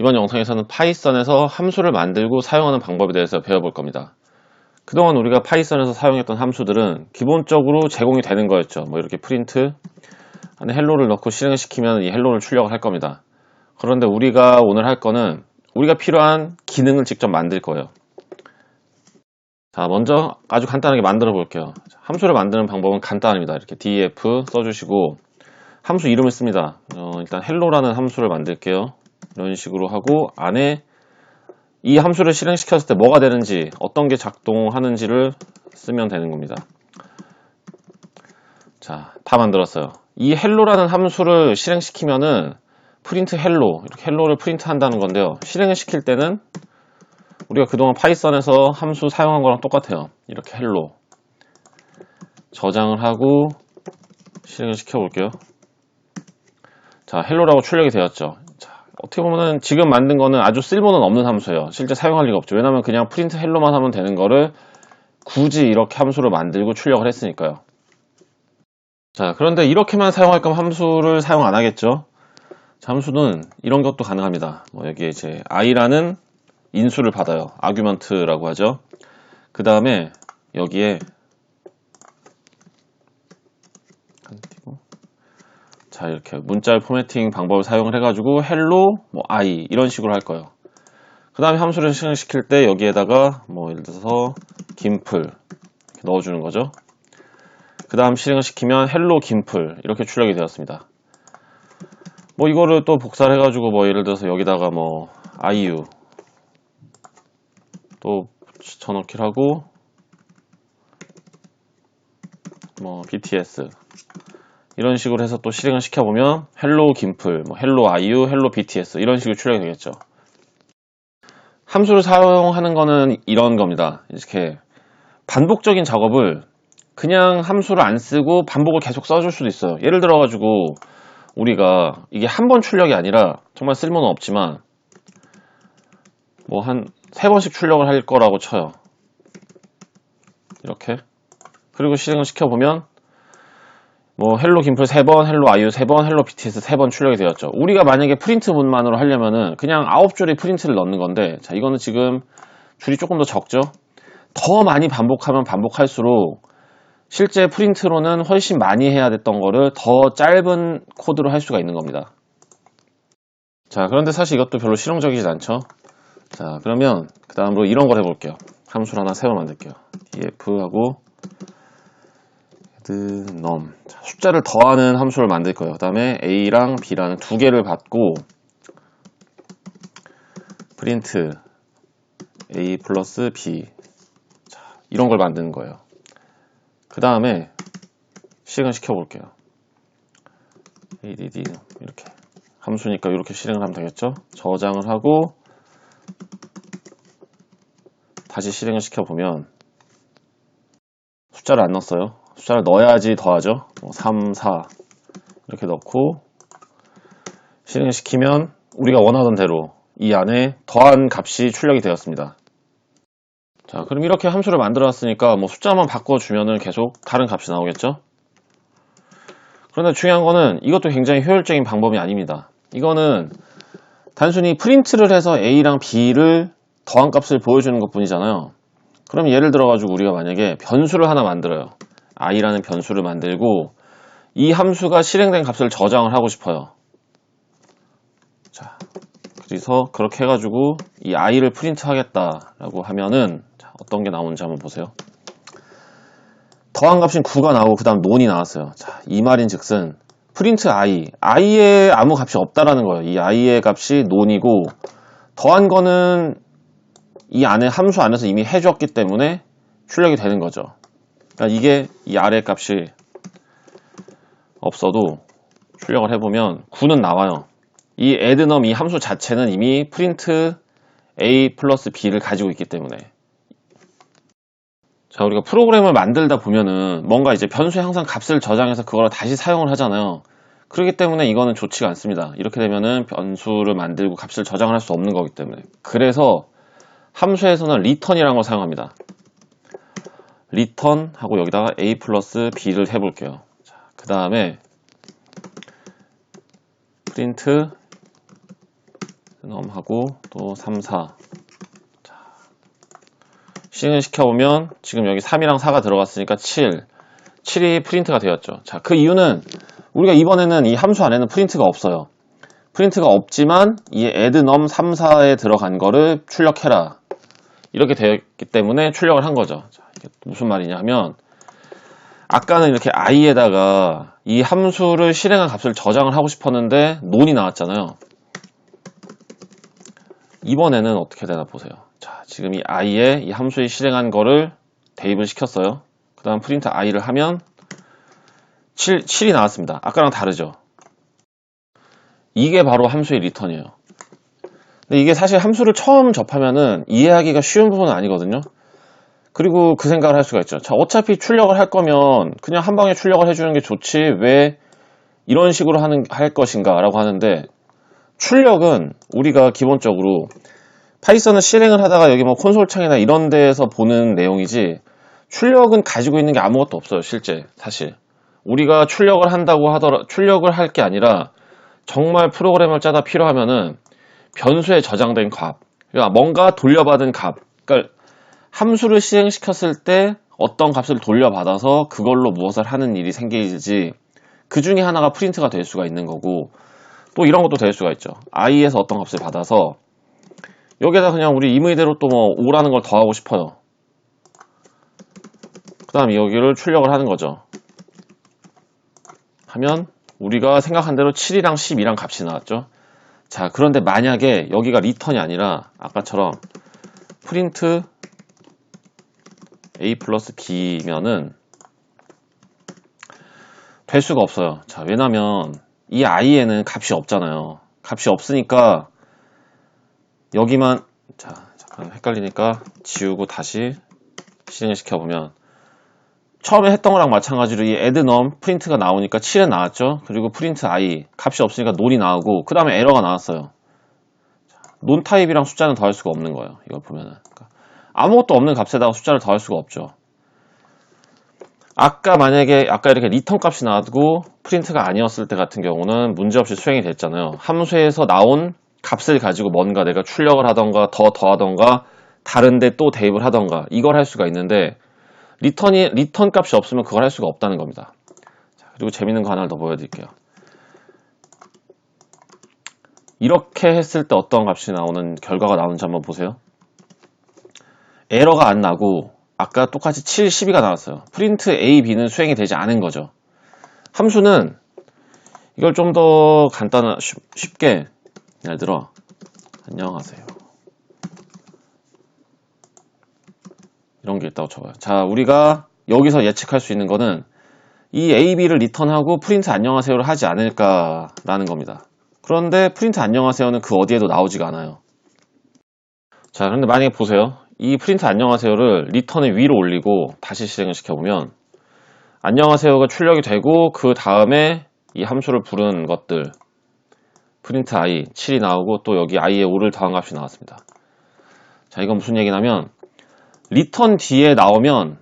이번 영상에서는 파이썬에서 함수를 만들고 사용하는 방법에 대해서 배워볼 겁니다. 그동안 우리가 파이썬에서 사용했던 함수들은 기본적으로 제공이 되는 거였죠. 뭐 이렇게 프린트 안에 헬로를 넣고 실행을 시키면 이 헬로를 출력을 할 겁니다. 그런데 우리가 오늘 할 거는 우리가 필요한 기능을 직접 만들 거예요. 자, 먼저 아주 간단하게 만들어 볼게요. 함수를 만드는 방법은 간단합니다. 이렇게 def 써주시고 함수 이름을 씁니다. 일단 헬로라는 함수를 만들게요. 이런 식으로 하고 안에 이 함수를 실행시켰을 때 뭐가 되는지 어떤 게 작동하는지를 쓰면 되는 겁니다. 자, 다 만들었어요. 이 헬로라는 함수를 실행시키면은 프린트 헬로, 이렇게 헬로를 프린트 한다는 건데요. 실행을 시킬 때는 우리가 그동안 파이썬에서 함수 사용한 거랑 똑같아요. 이렇게 헬로 저장을 하고 실행을 시켜 볼게요. 자, 헬로라고 출력이 되었죠. 자, 어떻게 보면은 지금 만든 거는 아주 쓸모는 없는 함수예요. 실제 사용할 리가 없죠. 왜냐면 그냥 프린트 헬로만 하면 되는 거를 굳이 이렇게 함수를 만들고 출력을 했으니까요. 자, 그런데 이렇게만 사용할 거면 함수를 사용 안 하겠죠. 자, 함수는 이런 것도 가능합니다. 뭐 여기에 이제 i라는 인수를 받아요. 아규먼트라고 하죠. 그 다음에 여기에 자, 이렇게 문자 포매팅 방법을 사용을 해가지고 헬로 뭐 i 이런 식으로 할 거예요. 그 다음에 함수를 실행시킬 때 여기에다가 뭐 예를 들어서 김플 이렇게 넣어주는 거죠. 그 다음 실행을 시키면 헬로 김플 이렇게 출력이 되었습니다. 뭐 이거를 또 복사를 해가지고 뭐 예를 들어서 여기다가 뭐 iu 또 쳐넣기를 하고 뭐 bts 이런 식으로 해서 또 실행을 시켜보면 헬로 김플, 뭐 헬로 iu, 헬로 bts 이런 식으로 출력이 되겠죠. 함수를 사용하는 거는 이런 겁니다. 이렇게 반복적인 작업을 그냥 함수를 안 쓰고 반복을 계속 써줄 수도 있어요. 예를 들어가지고 우리가 이게 한 번 출력이 아니라 정말 쓸모는 없지만 뭐 한 3번씩 출력을 할 거라고 쳐요. 이렇게 그리고 실행을 시켜보면 뭐 헬로 김플 3번, 헬로 iu 3번, 헬로 bts 3번 출력이 되었죠. 우리가 만약에 프린트 문만으로 하려면은 그냥 9줄의 프린트를 넣는 건데 자, 이거는 지금 줄이 조금 더 적죠. 더 많이 반복하면 반복할수록 실제 프린트로는 훨씬 많이 해야 됐던 거를 더 짧은 코드로 할 수가 있는 겁니다. 자, 그런데 사실 이것도 별로 실용적이지 않죠. 자, 그러면 그 다음으로 이런 걸 해볼게요. 함수를 하나 새로 만들게요. df하고 num 숫자를 더하는 함수를 만들 거예요. 그 다음에 a랑 b라는 두 개를 받고 프린트 a 플러스 b 자, 이런 걸 만드는 거예요. 그 다음에 실행을 시켜볼게요. add 이렇게 함수니까 이렇게 실행을 하면 되겠죠. 저장을 하고 다시 실행을 시켜보면 숫자를 안 넣었어요. 숫자를 넣어야지 더하죠. 3, 4 이렇게 넣고 실행을 시키면 우리가 원하던 대로 이 안에 더한 값이 출력이 되었습니다. 자, 그럼 이렇게 함수를 만들어 놨으니까 뭐 숫자만 바꿔주면은 계속 다른 값이 나오겠죠. 그런데 중요한 거는 이것도 굉장히 효율적인 방법이 아닙니다. 이거는 단순히 프린트를 해서 a랑 b를 더한 값을 보여주는 것 뿐이잖아요. 그럼 예를 들어 가지고 우리가 만약에 변수를 하나 만들어요. i라는 변수를 만들고 이 함수가 실행된 값을 저장을 하고 싶어요. 자, 그래서 그렇게 해가지고 이 i를 프린트 하겠다라고 하면은 자, 어떤 게 나오는지 한번 보세요. 더한 값인 9가 나오고 그 다음 논이 나왔어요. 자, 이 말인 즉슨 프린트 i에 아무 값이 없다라는 거예요. 이 i의 값이 논이고 더한 거는 이 안에 함수 안에서 이미 해줬기 때문에 출력이 되는 거죠. 그러니까 이게 이 아래 값이 없어도 출력을 해보면 9는 나와요. 이 addNum 이 함수 자체는 이미 프린트 a 플러스 b를 가지고 있기 때문에 자, 우리가 프로그램을 만들다 보면은 뭔가 이제 변수에 항상 값을 저장해서 그걸 다시 사용을 하잖아요. 그렇기 때문에 이거는 좋지가 않습니다. 이렇게 되면은 변수를 만들고 값을 저장을 할 수 없는 거기 때문에 그래서 함수에서는 return이라는 걸 사용합니다. return 하고 여기다가 a 플러스 b를 해볼게요. 그 다음에 print 넘하고 또 3, 4. 자, 실행을 시켜보면 지금 여기 3이랑 4가 들어갔으니까 7. 7이 프린트가 되었죠. 자, 그 이유는 우리가 이번에는 이 함수 안에는 프린트가 없어요. 프린트가 없지만 이 addNum 3, 4에 들어간 거를 출력해라. 이렇게 되었기 때문에 출력을 한 거죠. 자, 이게 무슨 말이냐 하면 아까는 이렇게 i에다가 이 함수를 실행한 값을 저장을 하고 싶었는데 non이 나왔잖아요. 이번에는 어떻게 되나 보세요. 자, 지금 이 i에 이 함수에 실행한 거를 대입을 시켰어요. 그 다음 프린트 i를 하면 7이 나왔습니다. 아까랑 다르죠. 이게 바로 함수의 리턴이에요. 근데 이게 사실 함수를 처음 접하면은 이해하기가 쉬운 부분은 아니거든요. 그리고 그 생각을 할 수가 있죠. 자, 어차피 출력을 할 거면 그냥 한 방에 출력을 해주는 게 좋지 왜 이런 식으로 할 것인가 라고 하는데, 출력은 우리가 기본적으로 파이썬을 실행을 하다가 여기 뭐 콘솔 창이나 이런 데에서 보는 내용이지, 출력은 가지고 있는 게 아무것도 없어요. 실제 사실 우리가 출력을 한다고 하더라, 출력을 할 게 아니라 정말 프로그램을 짜다 필요하면은 변수에 저장된 값, 그러니까 뭔가 돌려받은 값, 그러니까 함수를 실행시켰을 때 어떤 값을 돌려받아서 그걸로 무엇을 하는 일이 생기지, 그 중에 하나가 프린트가 될 수가 있는 거고, 또 이런 것도 될 수가 있죠. i에서 어떤 값을 받아서 여기에다 그냥 우리 임의대로 또 뭐 5라는 걸 더하고 싶어요. 그 다음 여기를 출력을 하는 거죠. 하면 우리가 생각한 대로 7이랑 12랑 값이 나왔죠. 자, 그런데 만약에 여기가 리턴이 아니라 아까처럼 프린트 a 플러스 b면은 될 수가 없어요. 자, 왜냐면 이 i에는 값이 없잖아요. 값이 없으니까 여기만, 자, 잠깐 헷갈리니까 지우고 다시 실행을 시켜보면 처음에 했던 거랑 마찬가지로 이 addNum 프린트가 나오니까 7에 나왔죠. 그리고 프린트 i 값이 없으니까 non이 나오고, 그 다음에 에러가 나왔어요. non 타입이랑 숫자는 더할 수가 없는 거예요. 이걸 보면은 그러니까 아무것도 없는 값에다가 숫자를 더할 수가 없죠. 만약에 아까 이렇게 리턴 값이 나오고 프린트가 아니었을 때 같은 경우는 문제없이 수행이 됐잖아요. 함수에서 나온 값을 가지고 뭔가 내가 출력을 하던가 더 더하던가 다른데 또 대입을 하던가 이걸 할 수가 있는데, 리턴 값이 없으면 그걸 할 수가 없다는 겁니다. 자, 그리고 재밌는 거 하나 더 보여드릴게요. 이렇게 했을 때 어떤 값이 나오는, 결과가 나오는지 한번 보세요. 에러가 안 나고 아까 똑같이 7, 12가 나왔어요. 프린트 A, B는 수행이 되지 않은 거죠. 함수는 이걸 좀 더 쉽게, 예를 들어 안녕하세요 이런 게 있다고 쳐봐요. 자, 우리가 여기서 예측할 수 있는 거는 이 A, B를 리턴하고 프린트 안녕하세요를 하지 않을까라는 겁니다. 그런데 프린트 안녕하세요는 그 어디에도 나오지가 않아요. 자, 그런데 만약에 보세요. 이 프린트 안녕하세요를 리턴을 위로 올리고 다시 실행을 시켜보면 안녕하세요가 출력이 되고, 그 다음에 이 함수를 부른 것들 프린트 i 7이 나오고 또 여기 i에 5를 더한 값이 나왔습니다. 자, 이건 무슨 얘기냐면 리턴 뒤에 나오면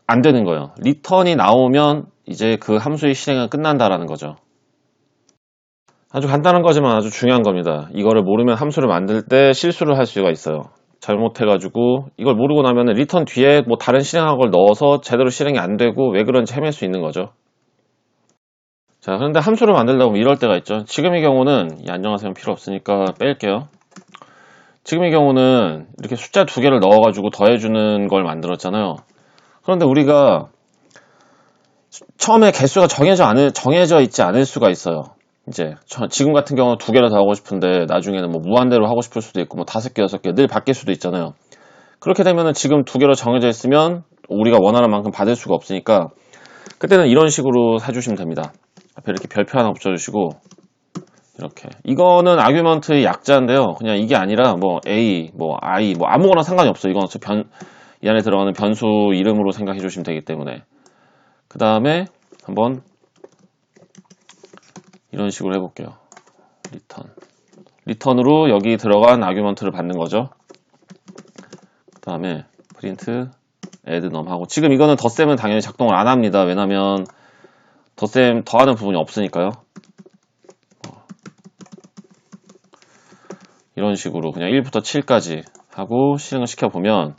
안 되는 거예요. 리턴이 나오면 이제 그 함수의 실행은 끝난다라는 거죠. 아주 간단한 거지만 아주 중요한 겁니다. 이거를 모르면 함수를 만들 때 실수를 할 수가 있어요. 잘못해가지고 이걸 모르고 나면 리턴 뒤에 뭐 다른 실행한 걸 넣어서 제대로 실행이 안 되고 왜 그런지 헤맬 수 있는 거죠. 자, 그런데 함수를 만들다 보면 이럴 때가 있죠. 지금의 경우는 이 안녕하세요는 필요 없으니까 뺄게요. 지금의 경우는 이렇게 숫자 2개를 넣어가지고 더해주는 걸 만들었잖아요. 그런데 우리가 처음에 개수가 정해져 있지 않을 수가 있어요. 이제 지금 같은 경우는 2개를 더 하고 싶은데 나중에는 뭐 무한대로 하고 싶을 수도 있고 뭐 5개, 6개 늘 바뀔 수도 있잖아요. 그렇게 되면은 지금 2개로 정해져 있으면 우리가 원하는 만큼 받을 수가 없으니까 그때는 이런 식으로 사주시면 됩니다. 앞에 이렇게 별표 하나 붙여주시고, 이렇게. 이거는 아규먼트의 약자인데요. 그냥 이게 아니라 뭐 A, 뭐 I, 뭐 아무거나 상관이 없어요. 이건 이 안에 들어가는 변수 이름으로 생각해 주시면 되기 때문에. 그 다음에 한번 이런 식으로 해볼게요. 리턴으로 여기 들어간 아규먼트를 받는 거죠. 그 다음에 프린트 addNum 하고, 지금 이거는 덧셈은 당연히 작동을 안 합니다. 왜냐면 덧셈 더하는 부분이 없으니까요. 이런 식으로 그냥 1부터 7까지 하고 실행을 시켜보면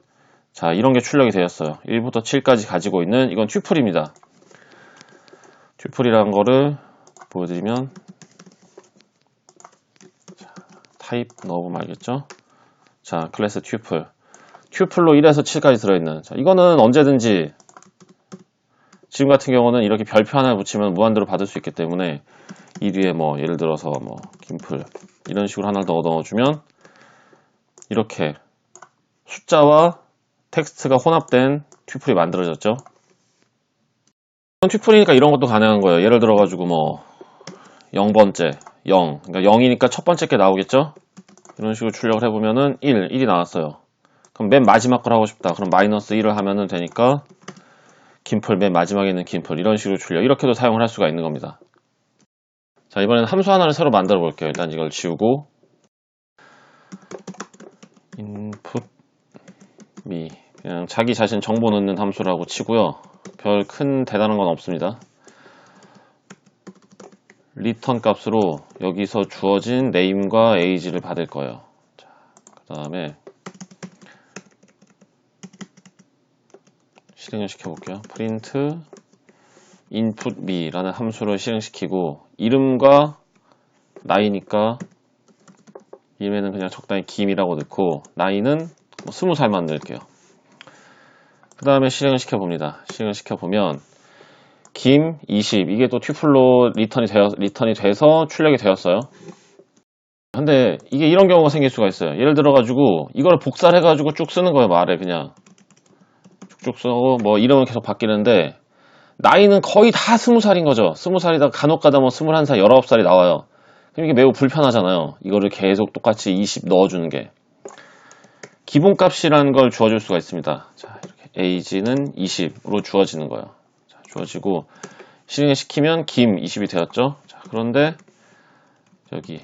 자, 이런 게 출력이 되었어요. 1부터 7까지 가지고 있는 이건 튜플입니다. 튜플이라는 거를 보여드리면 자, 타입 넣어보면 알겠죠? 자, 클래스 튜플. 튜플로 1에서 7까지 들어있는 자, 이거는 언제든지 지금 같은 경우는 이렇게 별표 하나 붙이면 무한대로 받을 수 있기 때문에 이 뒤에 뭐 예를 들어서 뭐 김플 이런 식으로 하나 더 넣어주면 이렇게 숫자와 텍스트가 혼합된 튜플이 만들어졌죠. 튜플이니까 이런 것도 가능한 거예요. 예를 들어가지고 뭐 0번째 0 그러니까 0이니까 첫 번째 게 나오겠죠. 이런 식으로 출력을 해보면은 1이 나왔어요. 그럼 맨 마지막 걸 하고 싶다. 그럼 마이너스 1을 하면은 되니까 김플 맨 마지막에 있는 김플 이런 식으로 출력 이렇게도 사용을 할 수가 있는 겁니다. 자, 이번에는 함수 하나를 새로 만들어 볼게요. 일단 이걸 지우고 input me 그냥 자기 자신 정보 넣는 함수라고 치고요. 별 큰 대단한 건 없습니다. return 값으로 여기서 주어진 name과 age를 받을 거예요. 자, 그 다음에 실행을 시켜볼게요. print input me 라는 함수를 실행시키고 이름과 나이니까 이름에는 그냥 적당히 김이라고 넣고 나이는 20살만 넣을게요. 그 다음에 실행을 시켜봅니다. 실행을 시켜보면 김 20 이게 또 튜플로 리턴이 돼서 출력이 되었어요. 근데 이게 이런 경우가 생길 수가 있어요. 예를 들어가지고 이걸 복사를 해가지고 쭉 쓰는 거예요. 말에 그냥 쭉쭉 쓰고 뭐 이름은 계속 바뀌는데 나이는 거의 다 20살인 거죠. 20살이다 간혹가다 뭐 21살, 19살이 나와요. 그럼 이게 매우 불편하잖아요. 이거를 계속 똑같이 20 넣어주는 게. 기본값이라는 걸 주어줄 수가 있습니다. 자, 이렇게 age는 20으로 주어지는 거예요. 자, 주어지고 실행을 시키면 김 20이 되었죠. 자, 그런데 여기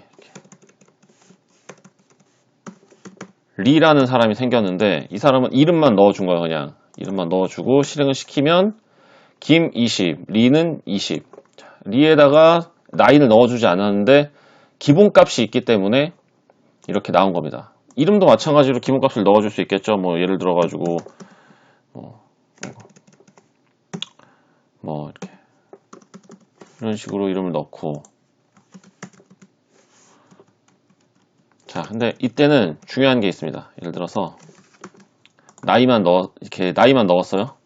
리라는 사람이 생겼는데 이 사람은 이름만 넣어준 거예요. 그냥 이름만 넣어주고 실행을 시키면 김 20, 리는 20. 자, 리에다가 나이를 넣어주지 않았는데 기본값이 있기 때문에 이렇게 나온 겁니다. 이름도 마찬가지로 기본값을 넣어줄 수 있겠죠. 뭐 예를 들어가지고 뭐 이렇게 이런 식으로 이름을 넣고 자, 근데 이때는 중요한 게 있습니다. 예를 들어서 나이만 넣었어요.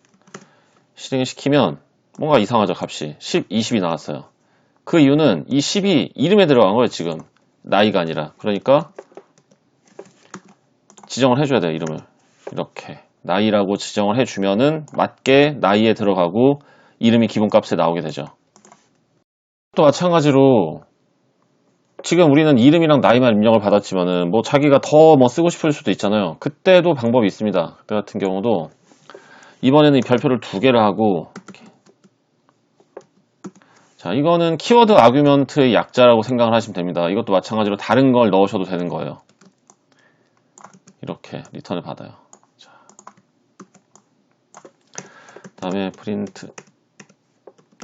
실행을 시키면 뭔가 이상하죠. 값이 10, 20이 나왔어요. 그 이유는 이 10이 이름에 들어간 거예요. 지금 나이가 아니라. 그러니까 지정을 해줘야 돼요. 이름을 이렇게 나이라고 지정을 해주면은 맞게 나이에 들어가고 이름이 기본값에 나오게 되죠. 또 마찬가지로 지금 우리는 이름이랑 나이만 입력을 받았지만은 뭐 자기가 더 뭐 쓰고 싶을 수도 있잖아요. 그때도 방법이 있습니다. 그때 같은 경우도 이번에는 이 별표를 2개를 하고 자, 이거는 키워드 아규먼트의 약자라고 생각을 하시면 됩니다. 이것도 마찬가지로 다른 걸 넣으셔도 되는 거예요. 이렇게 리턴을 받아요. 자, 다음에 print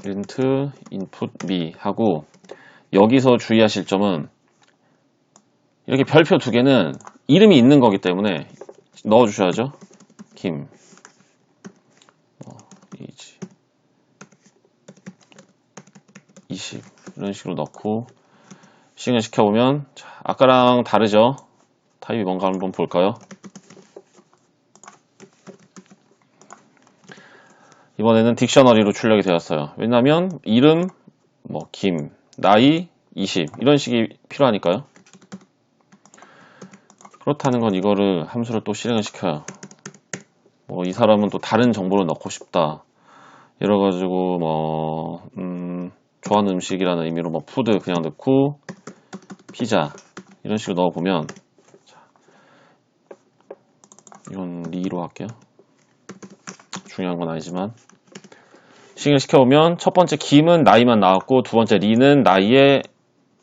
input me 하고 여기서 주의하실 점은 이렇게 별표 2개는 이름이 있는 거기 때문에 넣어주셔야죠. 김 이지 20 이런 식으로 넣고 실행을 시켜보면 자, 아까랑 다르죠. 타입이 뭔가 한번 볼까요? 이번에는 딕셔너리로 출력이 되었어요. 왜냐하면 이름, 뭐 김, 나이 20 이런 식이 필요하니까요. 그렇다는 건 이거를 함수를 또 실행을 시켜요. 뭐 이 사람은 또 다른 정보를 넣고 싶다. 이래가지고 뭐 좋아하는 음식이라는 의미로 뭐 푸드 그냥 넣고 피자 이런 식으로 넣어보면 자, 이건 리로 할게요. 중요한 건 아니지만 실행을 시켜보면 첫 번째 김은 나이만 나왔고 두 번째 리는 나이에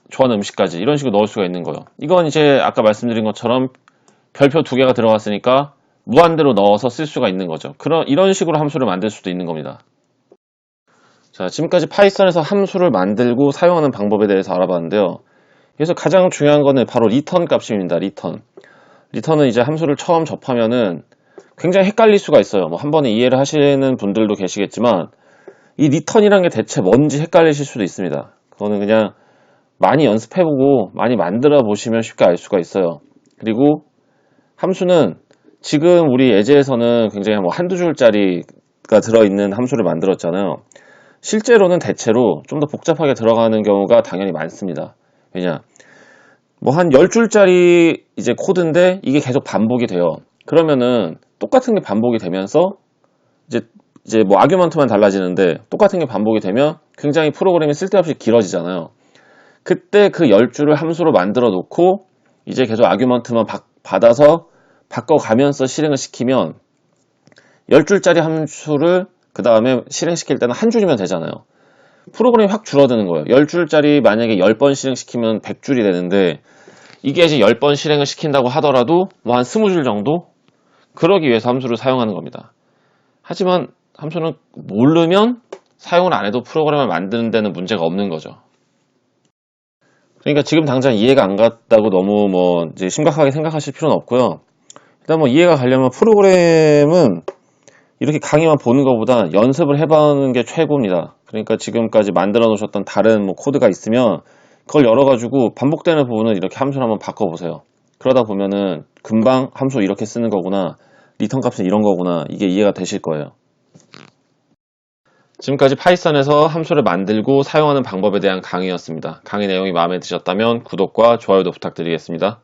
좋아하는 음식까지 이런 식으로 넣을 수가 있는 거예요. 이건 이제 아까 말씀드린 것처럼 별표 2개가 들어갔으니까 무한대로 넣어서 쓸 수가 있는 거죠. 이런 식으로 함수를 만들 수도 있는 겁니다. 자, 지금까지 파이썬에서 함수를 만들고 사용하는 방법에 대해서 알아봤는데요. 그래서 가장 중요한 거는 바로 리턴 값입니다. 리턴은 이제 함수를 처음 접하면은 굉장히 헷갈릴 수가 있어요. 뭐 한 번에 이해를 하시는 분들도 계시겠지만 이 리턴이란 게 대체 뭔지 헷갈리실 수도 있습니다. 그거는 그냥 많이 연습해보고 많이 만들어 보시면 쉽게 알 수가 있어요. 그리고 함수는 지금 우리 예제에서는 굉장히 뭐 한두 줄짜리가 들어있는 함수를 만들었잖아요. 실제로는 대체로 좀 더 복잡하게 들어가는 경우가 당연히 많습니다. 왜냐? 뭐 한 10줄짜리 이제 코드인데 이게 계속 반복이 돼요. 그러면은 똑같은 게 반복이 되면서 이제 뭐 아규먼트만 달라지는데 똑같은 게 반복이 되면 굉장히 프로그램이 쓸데없이 길어지잖아요. 그때 그 10줄을 함수로 만들어 놓고 이제 계속 아규먼트만 받아서 바꿔가면서 실행을 시키면 10줄짜리 함수를 그 다음에 실행시킬 때는 한 줄이면 되잖아요. 프로그램이 확 줄어드는 거예요. 10줄짜리 만약에 10번 실행시키면 100줄이 되는데 이게 이제 10번 실행을 시킨다고 하더라도 뭐 한 20줄 정도? 그러기 위해서 함수를 사용하는 겁니다. 하지만 함수는 모르면 사용을 안 해도 프로그램을 만드는 데는 문제가 없는 거죠. 그러니까 지금 당장 이해가 안 갔다고 너무 뭐 이제 심각하게 생각하실 필요는 없고요. 일단 뭐 이해가 가려면 프로그램은 이렇게 강의만 보는 것보다 연습을 해보는 게 최고입니다. 그러니까 지금까지 만들어 놓으셨던 다른 뭐 코드가 있으면 그걸 열어가지고 반복되는 부분을 이렇게 함수를 한번 바꿔보세요. 그러다 보면은 금방 함수 이렇게 쓰는 거구나, 리턴 값은 이런 거구나, 이게 이해가 되실 거예요. 지금까지 파이썬에서 함수를 만들고 사용하는 방법에 대한 강의였습니다. 강의 내용이 마음에 드셨다면 구독과 좋아요도 부탁드리겠습니다.